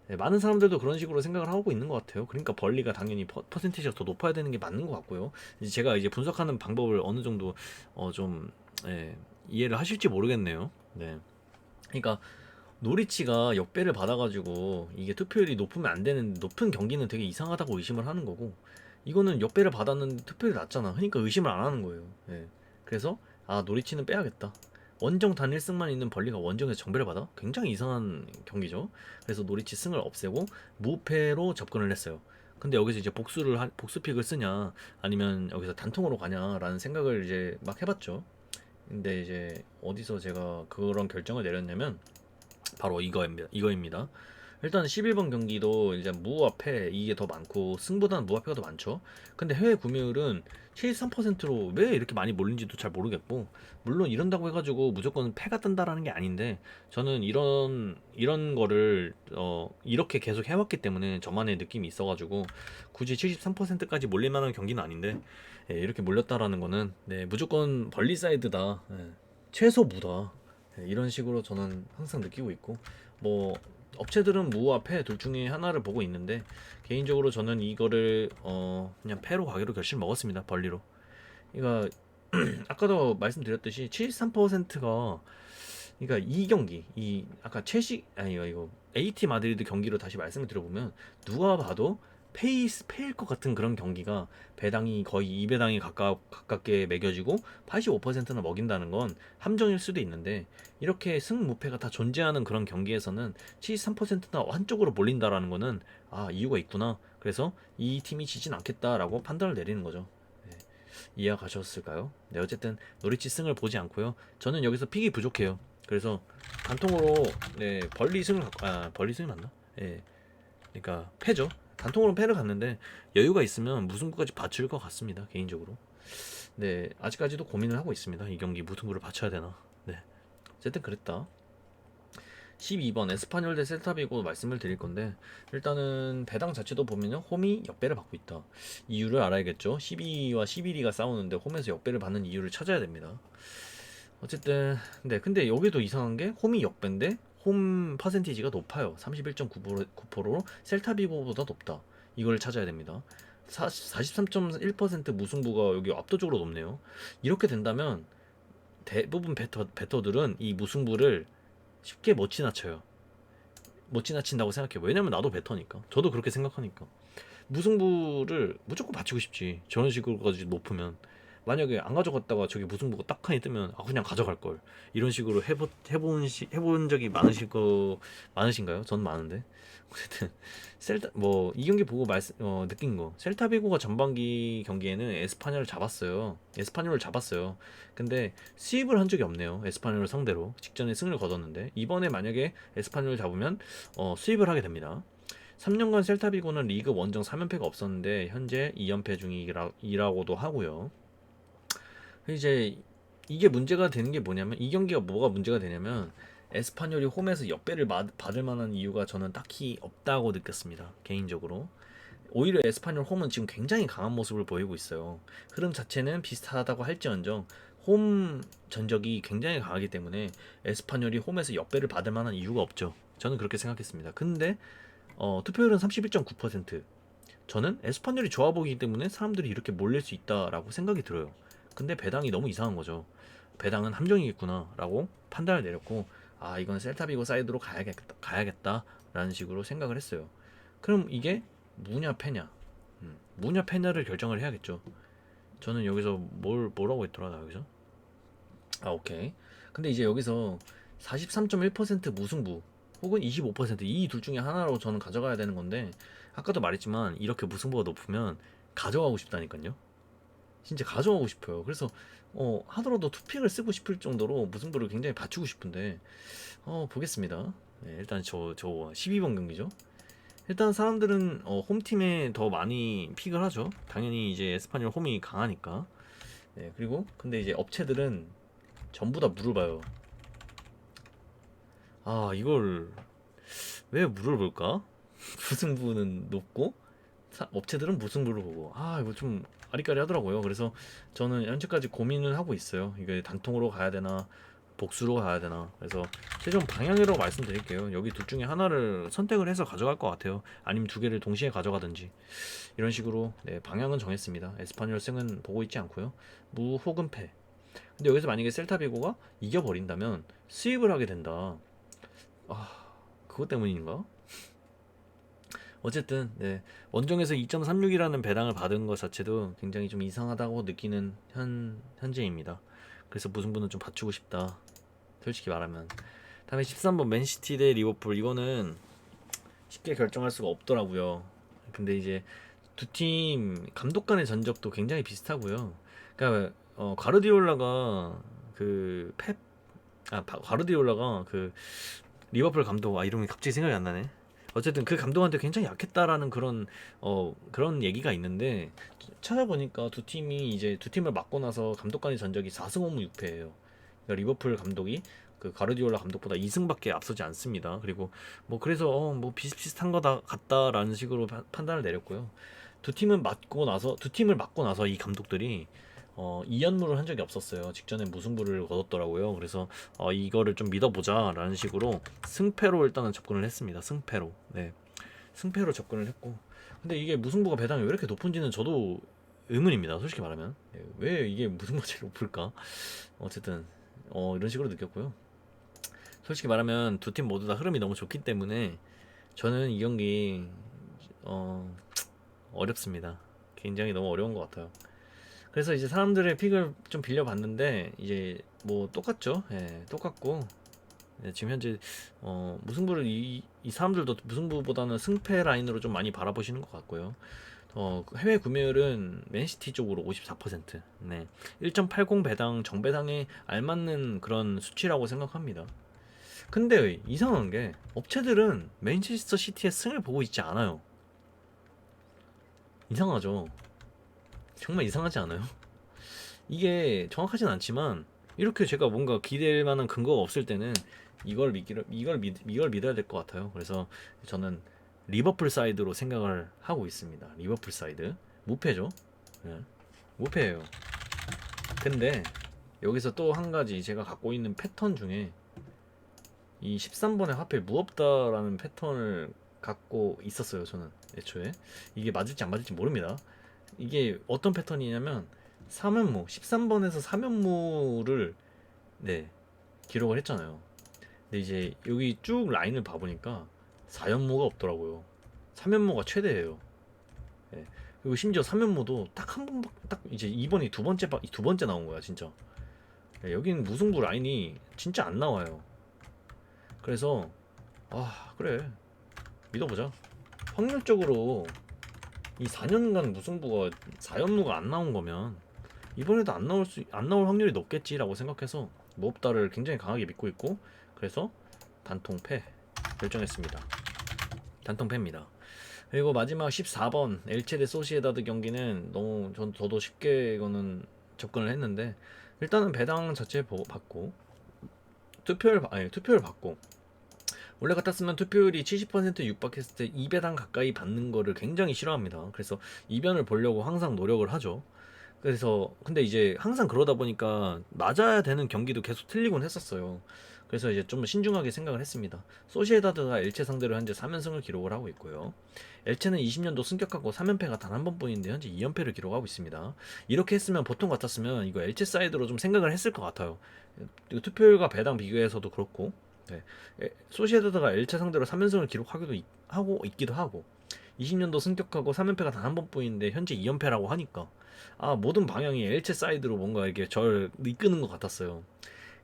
Speaker 1: 네, 많은 사람들도 그런 식으로 생각을 하고 있는 것 같아요. 그러니까 벌리가 당연히 퍼센티지가 더 높아야 되는 게 맞는 것 같고요. 이제 제가 이제 분석하는 방법을 어느 정도 좀 이해를 하실지 모르겠네요. 네. 그러니까 노리치가 역배를 받아가지고 이게 투표율이 높으면 안 되는 높은 경기는 되게 이상하다고 의심을 하는 거고 이거는 역배를 받았는데 투표율이 낮잖아. 그러니까 의심을 안 하는 거예요. 예. 그래서 노리치는 빼야겠다. 원정 단일승만 있는 벌리가 원정에서 정배를 받아? 굉장히 이상한 경기죠. 그래서 노리치 승을 없애고 무패로 접근을 했어요. 근데 여기서 이제 복수픽을 쓰냐 아니면 여기서 단통으로 가냐라는 생각을 이제 막 해봤죠. 근데 이제 어디서 제가 그런 결정을 내렸냐면 바로 이거입니다. 일단 11번 경기도 이제 무합패 이게 더 많고 승보다는 무합패가 더 많죠. 근데 해외 구매율은 73%로 왜 이렇게 많이 몰린지도 잘 모르겠고, 물론 이런다고 해가지고 무조건 패가 뜬다라는 게 아닌데, 저는 이런 거를 이렇게 계속 해왔기 때문에 저만의 느낌이 있어가지고 굳이 73%까지 몰릴 만한 경기는 아닌데, 예, 이렇게 몰렸다라는 거는 네, 무조건 벌리 사이드다, 예, 최소 무다, 예, 이런 식으로 저는 항상 느끼고 있고, 뭐 업체들은 무와 패 둘 중에 하나를 보고 있는데, 개인적으로 저는 이거를 그냥 패로 가기로 결심 먹었습니다. 벌리로. 그러니까 아까도 말씀드렸듯이 73%가, 그러니까 이 경기, 이 아까 첼시 아니 이거 AT 마드리드 경기로 다시 말씀을 드려보면, 누가 봐도 패일 것 같은 그런 경기가 배당이 거의 2배당이 가깝게 매겨지고 85%나 먹인다는 건 함정일 수도 있는데, 이렇게 승무패가 다 존재하는 그런 경기에서는 73%나 한쪽으로 몰린다라는 거는 아, 이유가 있구나. 그래서 이 팀이 지진 않겠다라고 판단을 내리는 거죠. 네, 이해가 가셨을까요? 네, 어쨌든 노리치 승을 보지 않고요. 저는 여기서 픽이 부족해요. 그래서 단통으로 네, 벌리 승이 맞나? 예. 그러니까 패죠. 단통으로 패를 갔는데 여유가 있으면 무승부까지 받칠 것 같습니다. 개인적으로. 네, 아직까지도 고민을 하고 있습니다. 이 경기 무승부를 받쳐야 되나? 네. 어쨌든 그랬다. 12번 에스파뇰 대 셀타비고 말씀을 드릴 건데, 일단은 배당 자체도 보면요, 홈이 역배를 받고 있다. 이유를 알아야겠죠. 12와 11위가 싸우는데 홈에서 역배를 받는 이유를 찾아야 됩니다. 어쨌든 네, 근데 여기도 이상한 게 홈이 역배인데 홈 퍼센티지가 높아요. 31.9%로 셀타비고보다 높다. 이걸 찾아야 됩니다. 43.1% 무승부가 여기 압도적으로 높네요. 이렇게 된다면 대부분 베터들은 이 무승부를 쉽게 못 지나쳐요. 못 지나친다고 생각해요. 왜냐면 나도 베터니까. 저도 그렇게 생각하니까. 무승부를 무조건 받치고 싶지. 저런 식으로까지 높으면. 만약에 안 가져갔다가 저기 무승부가 딱 하니 뜨면 아, 그냥 가져갈 걸. 이런 식으로 해본 적이 많으신가요? 전 많은데. 어쨌든 뭐 이 경기 보고 느낀 거, 셀타비고가 전반기 경기에는 에스파뇰을 잡았어요. 근데 수입을 한 적이 없네요. 에스파뇰을 상대로 직전에 승을 거뒀는데, 이번에 만약에 에스파뇰을 잡으면 수입을 하게 됩니다. 3년간 셀타비고는 리그 원정 3연패가 없었는데 현재 2연패 중이라고도 하고요. 이제 이게 문제가 되는 게 뭐냐면, 이 경기가 뭐가 문제가 되냐면, 에스파뇰이 홈에서 역배를 받을 만한 이유가 저는 딱히 없다고 느꼈습니다. 개인적으로. 오히려 에스파뇰 홈은 지금 굉장히 강한 모습을 보이고 있어요. 흐름 자체는 비슷하다고 할지언정 홈 전적이 굉장히 강하기 때문에 에스파뇰이 홈에서 역배를 받을 만한 이유가 없죠. 저는 그렇게 생각했습니다. 근데 투표율은 31.9%. 저는 에스파뇰이 좋아 보이기 때문에 사람들이 이렇게 몰릴 수 있다라고 생각이 들어요. 근데 배당이 너무 이상한 거죠. 배당은 함정이겠구나라고 판단을 내렸고, 아, 이건 셀타비고 사이드로 가야겠다라는 식으로 생각을 했어요. 그럼 이게 무냐 패냐? 무냐 패냐를 결정을 해야겠죠. 저는 여기서 뭐라고 했더라, 나 여기서? 아, 오케이. 근데 이제 여기서 43.1% 무승부 혹은 25%이 둘 중에 하나로 저는 가져가야 되는 건데, 아까도 말했지만 이렇게 무승부가 높으면 가져가고 싶다니까요. 진짜 가져가고 싶어요. 그래서 하더라도 투픽을 쓰고 싶을 정도로 무승부를 굉장히 받치고 싶은데, 보겠습니다. 네, 일단 저 12번 경기죠. 일단 사람들은 홈팀에 더 많이 픽을 하죠. 당연히 이제 에스파뇰 홈이 강하니까. 네, 그리고 근데 이제 업체들은 전부 다 물을 봐요. 아, 이걸 왜 물을 볼까? 무승부는 높고 업체들은 무승부를 보고, 아, 이거 좀 아리까리 하더라고요. 그래서 저는 현재까지 고민을 하고 있어요. 이게 단통으로 가야 되나 복수로 가야 되나. 그래서 최종 방향이라고 말씀드릴게요. 여기 둘 중에 하나를 선택을 해서 가져갈 것 같아요. 아니면 두 개를 동시에 가져가든지, 이런 식으로 네, 방향은 정했습니다. 에스파뇰 승은 보고 있지 않고요. 무 혹은 패. 근데 여기서 만약에 셀타비고가 이겨버린다면 수입을 하게 된다. 아, 그것 때문인가? 어쨌든 네, 원정에서 2.36이라는 배당을 받은 것 자체도 굉장히 좀 이상하다고 느끼는 현재입니다. 그래서 무승부는 좀 받추고 싶다, 솔직히 말하면. 다음에 13번 맨시티 대 리버풀, 이거는 쉽게 결정할 수가 없더라고요. 근데 이제 두 팀 감독 간의 전적도 굉장히 비슷하고요. 그러니까 과르디올라가 그 펩, 과르디올라가 그 리버풀 감독, 이름이 갑자기 생각이 안 나네. 어쨌든 그 감독한테 굉장히 약했다라는 그런 얘기가 있는데, 찾아보니까 두 팀을 맡고 나서 감독 간의 전적이 4승 5무 6패예요. 그러니까 리버풀 감독이 그 가르디올라 감독보다 2승밖에 앞서지 않습니다. 그리고 뭐 그래서 뭐 비슷비슷한 거다 같다라는 식으로 판단을 내렸고요. 두 팀을 맡고 나서 이 감독들이 2연무를 한 적이 없었어요. 직전에 무승부를 거뒀더라고요. 그래서 이거를 좀 믿어보자라는 식으로 승패로 일단은 접근을 했습니다. 승패로. 네. 승패로 접근을 했고. 근데 이게 무승부가 배당이 왜 이렇게 높은지는 저도 의문입니다. 솔직히 말하면. 왜 이게 무승부가 제일 높을까? 어쨌든 이런 식으로 느꼈고요. 솔직히 말하면 두 팀 모두 다 흐름이 너무 좋기 때문에 저는 이 경기 어, 어렵습니다. 굉장히 너무 어려운 것 같아요. 그래서 이제 사람들의 픽을 좀 빌려봤는데 이제 뭐 똑같죠. 예, 똑같고 지금 현재 무승부를 이 사람들도 무승부보다는 승패 라인으로 좀 많이 바라보시는 것 같고요. 해외 구매율은 맨시티 쪽으로 54%, 네, 1.80 배당 정배당에 알맞는 그런 수치라고 생각합니다. 근데 이상한 게 업체들은 맨체스터 시티의 승을 보고 있지 않아요. 이상하죠. 정말 이상하지 않아요? 이게 정확하진 않지만 이렇게 제가 뭔가 기댈 만한 근거가 없을 때는 이걸 믿어야 될 것 같아요. 그래서 저는 리버풀 사이드로 생각을 하고 있습니다. 리버풀 사이드 무패죠. 네. 무패예요. 근데 여기서 또 한 가지 제가 갖고 있는 패턴 중에 이 13번에 하필 무없다라는 패턴을 갖고 있었어요. 저는 애초에 이게 맞을지 안 맞을지 모릅니다. 이게 어떤 패턴이냐면 3연무 13번에서 3연무를 네 기록을 했잖아요. 근데 이제 여기 쭉 라인을 봐보니까 4연무가 없더라고요. 3연무가 최대예요. 네. 그리고 심지어 3연무도 딱 한 번, 딱 이제 이번이 두 번째 나온 거야 진짜. 네, 여기는 무승부 라인이 진짜 안 나와요. 그래서 그래, 믿어보자. 확률적으로 이 4년간 무승부가 4연무가 안 나온 거면 이번에도 안 나올 확률이 높겠지라고 생각해서 무업다를 굉장히 강하게 믿고 있고, 그래서 단통패 결정했습니다. 단통패입니다. 그리고 마지막 14번 엘체 대 소시에다드 경기는 너무 저도 쉽게 이거는 접근을 했는데, 일단은 배당 자체 받고 투표를 받고, 원래 같았으면 투표율이 70% 육박했을 때 2배당 가까이 받는 거를 굉장히 싫어합니다. 그래서 이변을 보려고 항상 노력을 하죠. 그래서 근데 이제 항상 그러다 보니까 맞아야 되는 경기도 계속 틀리곤 했었어요. 그래서 이제 좀 신중하게 생각을 했습니다. 소시에다드가 엘체 상대로 현재 3연승을 기록을 하고 있고요. 엘체는 20년도 승격하고 3연패가 단 한 번뿐인데 현재 2연패를 기록하고 있습니다. 이렇게 했으면 보통 같았으면 이거 엘체 사이드로 좀 생각을 했을 것 같아요. 투표율과 배당 비교에서도 그렇고, 네. 소시에다드가 엘체 상대로 3연승을 하고 있기도 하고, 20년도 승격하고 3연패가 단 한 번뿐인데 현재 2연패라고 하니까 모든 방향이 엘체 사이드로 뭔가 이렇게 절 이끄는 것 같았어요.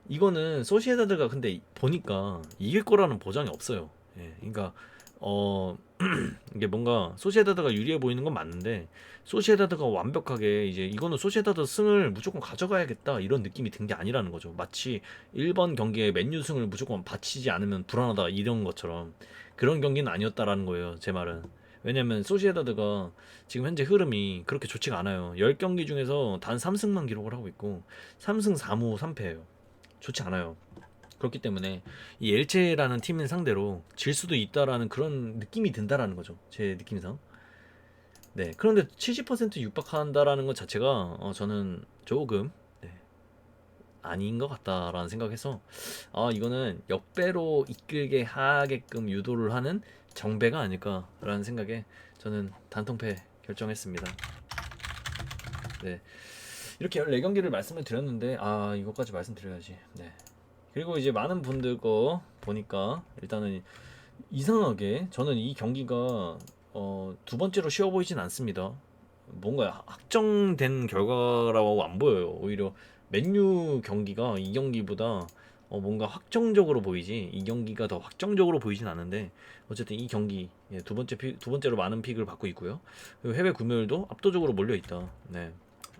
Speaker 1: 이거는 소시에다드가 근데 보니까 이길 거라는 보장이 없어요. 예, 그러니까 어 이게 뭔가 소시에다드가 유리해 보이는 건 맞는데, 소시에다드가 완벽하게 이제 이거는 소시에다드 승을 무조건 가져가야겠다 이런 느낌이 든 게 아니라는 거죠. 마치 1번 경기에 맨유 승을 무조건 바치지 않으면 불안하다 이런 것처럼 그런 경기는 아니었다라는 거예요. 제 말은. 왜냐면 소시에다드가 지금 현재 흐름이 그렇게 좋지가 않아요. 10경기 중에서 단 3승만 기록을 하고 있고 3승 4무 3패예요. 좋지 않아요. 그렇기 때문에 이 엘체라는 팀을 상대로 질 수도 있다라는 그런 느낌이 든다라는 거죠. 제 느낌상. 네. 그런데 70% 육박한다라는 것 자체가 저는 조금 네, 아닌 것 같다라는 생각해서 이거는 역배로 이끌게 하게끔 유도를 하는 정배가 아닐까라는 생각에 저는 단통패 결정했습니다. 네. 이렇게 14경기를 말씀을 드렸는데 이것까지 말씀드려야지. 네. 그리고 이제 많은 분들 거 보니까 일단은 이상하게 저는 이 경기가 두 번째로 쉬워 보이진 않습니다. 뭔가 확정된 결과라고 안 보여요. 오히려 맨유 경기가 이 경기보다 뭔가 확정적으로 보이지, 이 경기가 더 확정적으로 보이진 않는데, 어쨌든 이 경기 두 번째로 많은 픽을 받고 있고요. 그리고 해외 구매율도 압도적으로 몰려 있다. 네.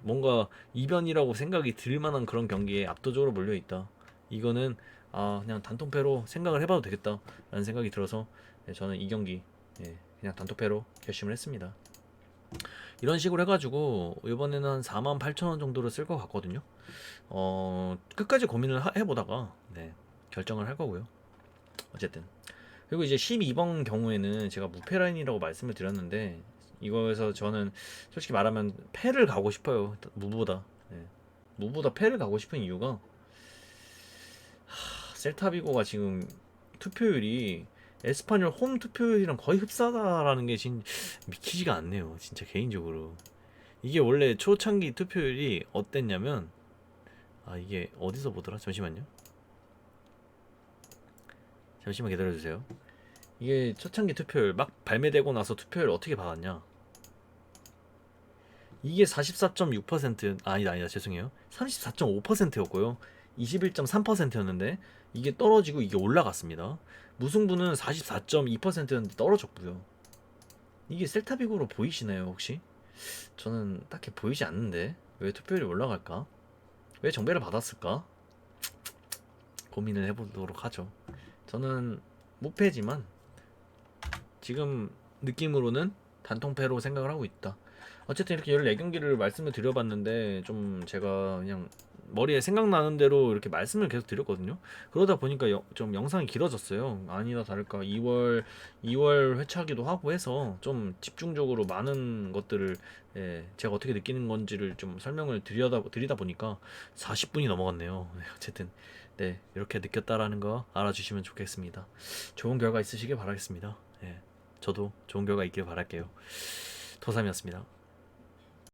Speaker 1: 뭔가 이변이라고 생각이 들 만한 그런 경기에 압도적으로 몰려 있다. 이거는 그냥 단통패로 생각을 해봐도 되겠다라는 생각이 들어서 저는 이 경기 그냥 단통패로 결심을 했습니다. 이런 식으로 해가지고 이번에는 한 48,000원 정도로 쓸 것 같거든요. 끝까지 고민을 해보다가 결정을 할 거고요. 어쨌든 그리고 이제 12번 경우에는 제가 무패 라인이라고 말씀을 드렸는데 이거에서 저는 솔직히 말하면 패를 가고 싶어요. 무보다 무보다 패를 가고 싶은 이유가 셀타비고가 지금 투표율이 에스파뇰 홈 투표율이랑 거의 흡사다라는 게 지금 믿기지가 않네요. 진짜 개인적으로 이게 원래 초창기 투표율이 어땠냐면 이게 어디서 보더라? 잠시만요. 잠시만 기다려주세요. 이게 초창기 투표율 막 발매되고 나서 투표율 어떻게 받았냐? 이게 44.6% 아니다 죄송해요. 34.5%였고요. 21.3%였는데 이게 떨어지고 이게 올라갔습니다. 무승부는 44.2%였는데 떨어졌고요. 이게 셀타비고로 보이시나요 혹시? 저는 딱히 보이지 않는데 왜 투표율이 올라갈까? 왜 정배를 받았을까? 고민을 해보도록 하죠. 저는 무패지만 지금 느낌으로는 단통패로 생각을 하고 있다. 어쨌든 이렇게 14경기를 말씀을 드려봤는데 좀 제가 그냥 머리에 생각나는 대로 이렇게 말씀을 계속 드렸거든요. 그러다 보니까 좀 영상이 길어졌어요. 아니나 다를까 2월 회차기도 하고 해서 좀 집중적으로 많은 것들을 제가 어떻게 느끼는 건지를 좀 설명을 드리다 보니까 40분이 넘어갔네요. 어쨌든 이렇게 느꼈다라는 거 알아주시면 좋겠습니다. 좋은 결과 있으시길 바라겠습니다. 저도 좋은 결과 있길 바랄게요. 도삼이었습니다.